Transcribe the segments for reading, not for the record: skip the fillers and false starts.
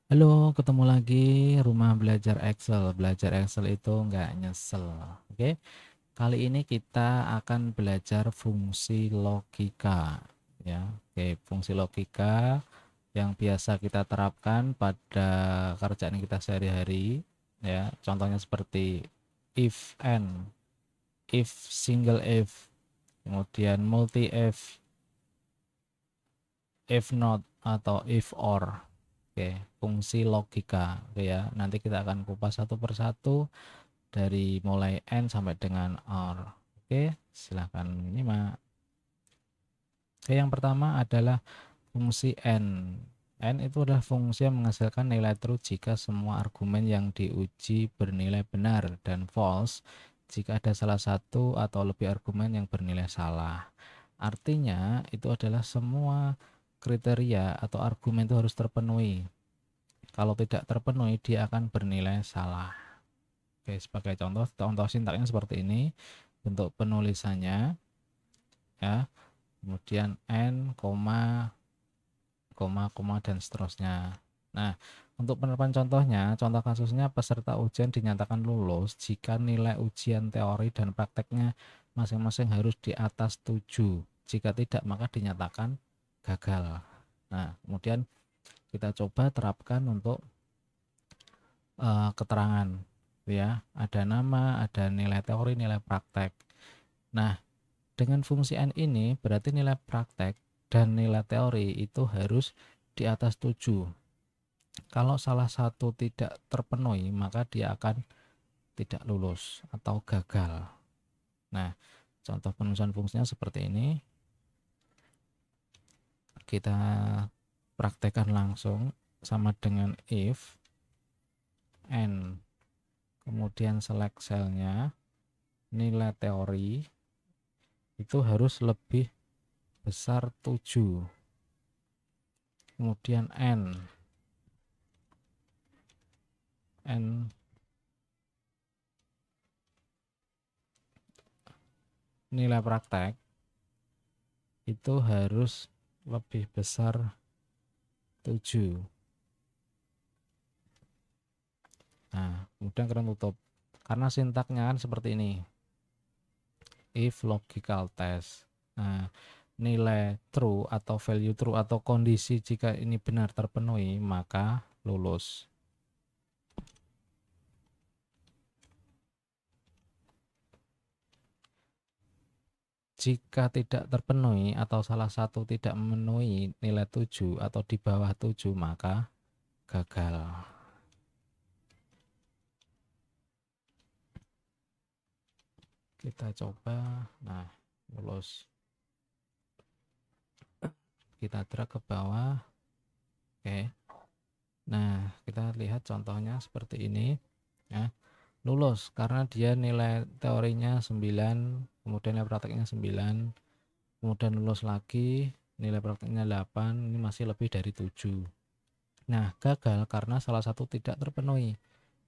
Halo, ketemu lagi rumah belajar Excel. Belajar Excel itu nggak nyesel. Oke, kali ini kita akan belajar fungsi logika. Ya, oke, fungsi logika yang biasa kita terapkan pada kerjaan kita sehari-hari. Ya, contohnya seperti if and, if single if, kemudian multi if not, atau if or. Oke, fungsi logika. Oke ya, nanti kita akan kupas satu persatu dari mulai N sampai dengan OR. Oke, silahkan menyimak. Oke, yang pertama adalah fungsi N. N itu adalah fungsi yang menghasilkan nilai true jika semua argumen yang diuji bernilai benar dan false jika ada salah satu atau lebih argumen yang bernilai salah. Artinya itu adalah semua kriteria atau argumen itu harus terpenuhi. Kalau tidak terpenuhi, dia akan bernilai salah. Oke, sebagai contoh sintaknya seperti ini. Bentuk penulisannya ya. Kemudian n, koma, dan seterusnya. Nah, untuk penerapan contohnya, contoh kasusnya peserta ujian dinyatakan lulus jika nilai ujian teori dan prakteknya masing-masing harus di atas 7. Jika tidak, maka dinyatakan gagal. Nah, kemudian kita coba terapkan untuk keterangan ya, ada nama, ada nilai teori, nilai praktek. Nah, dengan fungsi N ini berarti nilai praktek dan nilai teori itu harus di atas 7. Kalau salah satu tidak terpenuhi, maka dia akan tidak lulus atau gagal. Nah, contoh penulisan fungsinya seperti ini. Kita praktekkan langsung, sama dengan if N, kemudian select cell-nya, nilai teori itu harus lebih besar 7. Kemudian N nilai praktek itu harus lebih besar 7. Nah, kemudian kalian tutup. Karena sintaknya kan seperti ini. If logical test. Nah, nilai true atau value true atau kondisi jika ini benar terpenuhi, maka lulus. Jika tidak terpenuhi atau salah satu tidak memenuhi nilai 7 atau di bawah 7, maka gagal. Kita coba. Nah, lulus. Kita drag ke bawah. Oke. Nah, kita lihat contohnya seperti ini ya. Lulus karena dia nilai teorinya 9, kemudian nilai prakteknya 9, kemudian lulus lagi, nilai prakteknya 8, ini masih lebih dari 7. Nah, gagal karena salah satu tidak terpenuhi.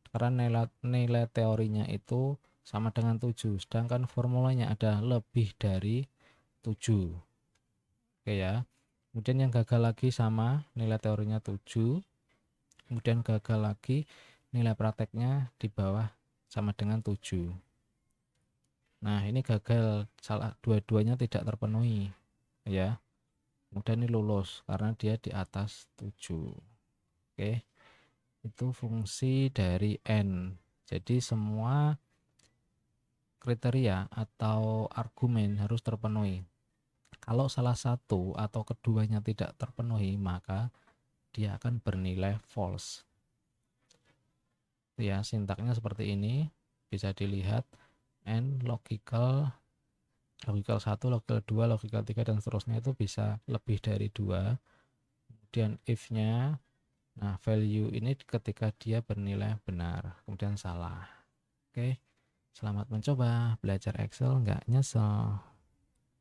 Karena nilai teorinya itu sama dengan 7, sedangkan formulanya ada lebih dari 7. Oke ya. Kemudian yang gagal lagi sama, nilai teorinya 7, kemudian gagal lagi, nilai prakteknya di bawah sama dengan 7. Nah, ini gagal, salah dua-duanya tidak terpenuhi ya. Kemudian ini lulus karena dia di atas 7. Oke. Itu fungsi dari N. Jadi semua kriteria atau argumen harus terpenuhi. Kalau salah satu atau keduanya tidak terpenuhi, maka dia akan bernilai false. Ya, sintaknya seperti ini. Bisa dilihat N logical 1, logical 2, logical 3 dan seterusnya itu bisa lebih dari 2. Kemudian if-nya, nah value ini ketika dia bernilai benar, kemudian salah. Oke, selamat mencoba, belajar Excel nggak nyesel.